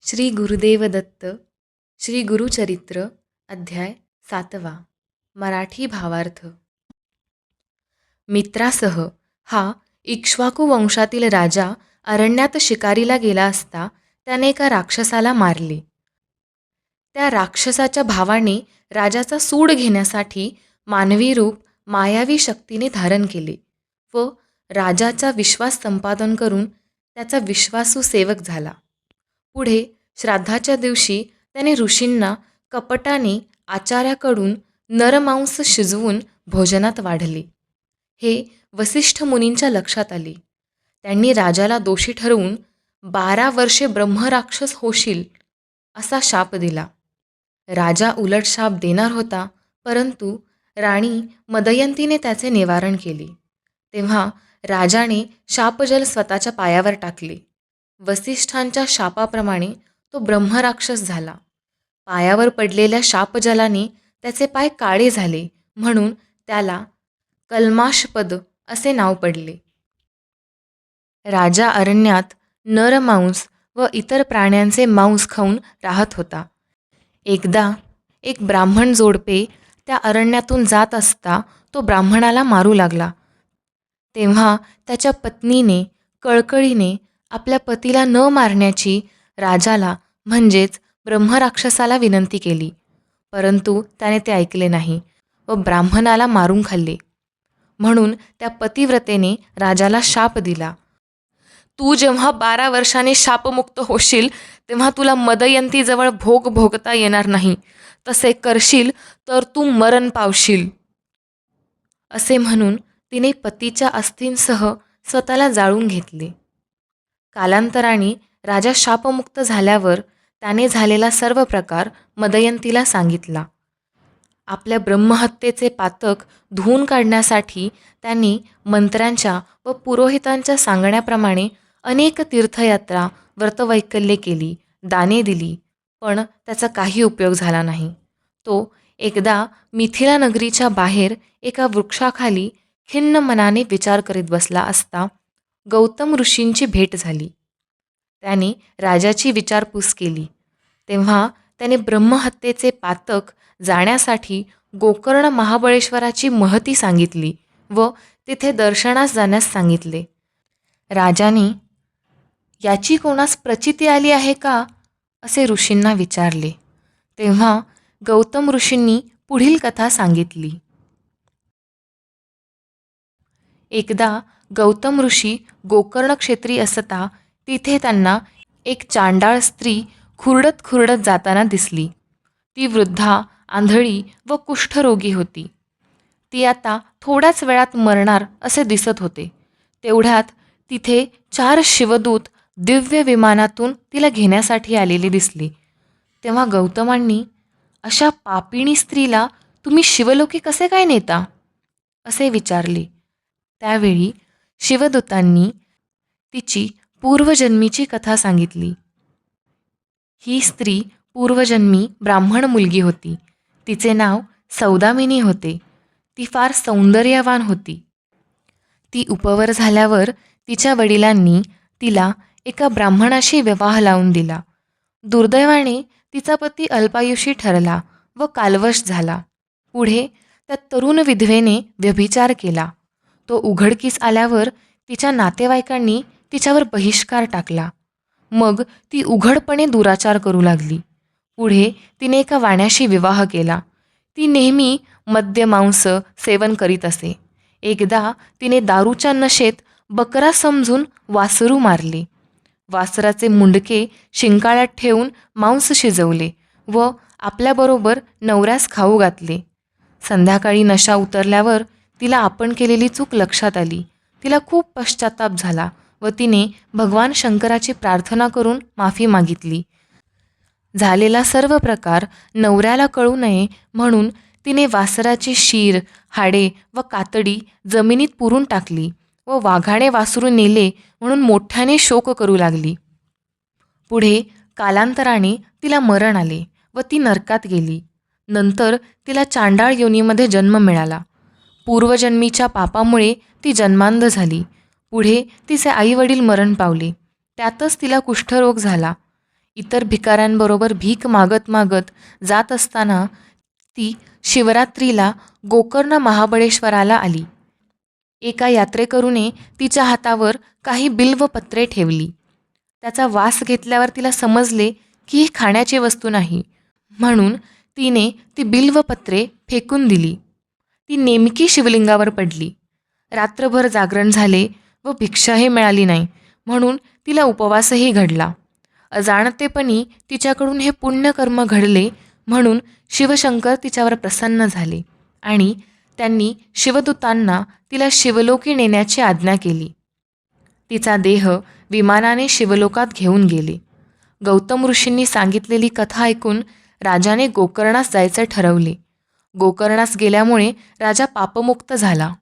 श्री गुरुदेव दत्त श्री गुरुचरित्र अध्याय 7वा मराठी भावार्थ. मित्रासह हा इक्ष्वाकू वंशातील राजा अरण्यात शिकारीला गेला असता त्याने एका राक्षसाला मारले. त्या राक्षसाच्या भावाने राजाचा सूड घेण्यासाठी मानवी रूप मायावी शक्तीने धारण केले व राजाचा विश्वास संपादन करून त्याचा विश्वासू सेवक झाला. पुढे श्राद्धाच्या दिवशी त्याने ऋषींना कपटाने आचार्याकडून नरमांस शिजवून भोजनात वाढले. हे वसिष्ठ मुनींच्या लक्षात आले. त्यांनी राजाला दोषी ठरवून 12 वर्षे ब्रह्मराक्षस होशील असा शाप दिला. राजा उलट शाप देणार होता, परंतु राणी मदयंतीने त्याचे निवारण केले. तेव्हा राजाने शापजल स्वतःच्या पायावर टाकले. वसिष्ठांच्या शापाप्रमाणे तो ब्रह्मराक्षस झाला. पायावर पडलेल्या शापजलाने त्याचे पाय काळे झाले, म्हणून त्याला कल्माशपद असे नाव पडले. राजा अरण्यात नरमांस व इतर प्राण्यांचे मांस खाऊन राहत होता. एकदा एक ब्राह्मण जोडपे त्या अरण्यातून जात असता तो ब्राह्मणाला मारू लागला. तेव्हा त्याच्या पत्नीने कळकळीने आपल्या पतीला न मारण्याची राजाला म्हणजेच ब्रह्मराक्षसाला विनंती केली, परंतु त्याने ते ऐकले नाही व ब्राह्मणाला मारून खाल्ले. म्हणून त्या पतिव्रतेने राजाला शाप दिला, तू जेव्हा 12 वर्षांनी शापमुक्त होशील तेव्हा तुला मदयंतीजवळ भोग भोगता येणार नाही. तसे करशील तर तू मरण पावशील. असे म्हणून तिने पतीच्या अस्थींसह स्वतःला जाळून घेतले. कालांतराने राजा शापमुक्त झाल्यावर त्याने झालेला सर्व प्रकार मदयंतीला सांगितला. आपल्या ब्रह्महत्येचे पातक धुवून काढण्यासाठी त्यांनी मंत्र्यांच्या व पुरोहितांच्या सांगण्याप्रमाणे अनेक तीर्थयात्रा व्रतवैकल्ये केली, दाने दिली, पण त्याचा काही उपयोग झाला नाही. तो एकदा मिथिला नगरीच्या बाहेर एका वृक्षाखाली खिन्न मनाने विचार करीत बसला असता गौतम ऋषींची भेट झाली. त्याने राजाची विचारपूस केली. तेव्हा त्याने ब्रह्महत्येचे पातक जाण्यासाठी गोकर्ण महाबळेश्वराची महती सांगितली व तिथे दर्शनास जाण्यास सांगितले. राजाने याची कोणास प्रचिती आली आहे का असे ऋषींना विचारले. तेव्हा गौतम ऋषींनी पुढील कथा सांगितली. एकदा गौतम ऋषी गोकर्ण क्षेत्री असता तिथे त्यांना एक चांडाळ स्त्री खुरडत खुरडत जाताना दिसली. ती वृद्धा, आंधळी व कुष्ठरोगी होती. ती आता थोड्याच वेळात मरणार असे दिसत होते. तेवढ्यात तिथे 4 शिवदूत दिव्य विमानातून तिला घेण्यासाठी आलेले दिसले. तेव्हा गौतमांनी, अशा पापिणी स्त्रीला तुम्ही शिवलोकी कसे काय नेता असे विचारले. त्यावेळी शिवदूतांनी तिची पूर्वजन्मीची कथा सांगितली. ही स्त्री पूर्वजन्मी ब्राह्मण मुलगी होती. तिचे नाव सौदामिनी होते. ती फार सौंदर्यवान होती. ती उपवर झाल्यावर तिच्या वडिलांनी तिला एका ब्राह्मणाशी विवाह लावून दिला. दुर्दैवाने तिचा पती अल्पायुषी ठरला व कालवश झाला. पुढे त्या तरुण विधवेने व्यभिचार केला. तो उघडकीस आल्यावर तिच्या नातेवाईकांनी तिच्यावर बहिष्कार टाकला. मग ती उघडपणे दुराचार करू लागली. पुढे तिने एका वाण्याशी विवाह केला. ती नेहमी मद्य मांस सेवन करीत असे. एकदा तिने दारूच्या नशेत बकरा समजून वासरू मारले. वासराचे मुंडके शिंकाळ्यात ठेवून मांस शिजवले व आपल्याबरोबर नवऱ्यास खाऊ घातले. संध्याकाळी नशा उतरल्यावर तिला आपण केलेली चूक लक्षात आली. तिला खूप पश्चाताप झाला व तिने भगवान शंकराची प्रार्थना करून माफी मागितली. झालेला सर्व प्रकार नवऱ्याला कळू नये म्हणून तिने वासराची शीर, हाडे व कातडी जमिनीत पुरून टाकली व वाघाने वासरू नेले म्हणून मोठ्याने शोक करू लागली. पुढे कालांतराने तिला मरण आले व ती नरकात गेली. नंतर तिला चांडाळ योनीमध्ये जन्म मिळाला. पूर्वजन्मीच्या पापामुळे ती जन्मांध झाली. पुढे तिचे आईवडील मरण पावले. त्यातच तिला कुष्ठरोग झाला. इतर भिकाऱ्यांबरोबर भीक मागत मागत जात असताना ती शिवरात्रीला गोकर्ण महाबळेश्वराला आली. एका यात्रेकरूने तिच्या हातावर काही बिल्वपत्रे ठेवली. त्याचा वास घेतल्यावर तिला समजले की ही खाण्याची वस्तू नाही, म्हणून तिने ती बिल्वपत्रे फेकून दिली. ती नेमकी शिवलिंगावर पडली. रात्रभर जागरण झाले व भिक्षाही मिळाली नाही, म्हणून तिला उपवासही घडला. अजाणतेपणी तिच्याकडून हे पुण्यकर्म घडले म्हणून शिवशंकर तिच्यावर प्रसन्न झाले आणि त्यांनी शिवदूतांना तिला शिवलोकी नेण्याची आज्ञा केली. तिचा देह विमानाने शिवलोकात घेऊन गेले. गौतम ऋषींनी सांगितलेली कथा ऐकून राजाने गोकर्णास जायचे ठरवले. गोकर्णास गेल्यामुळे राजा पापमुक्त झाला.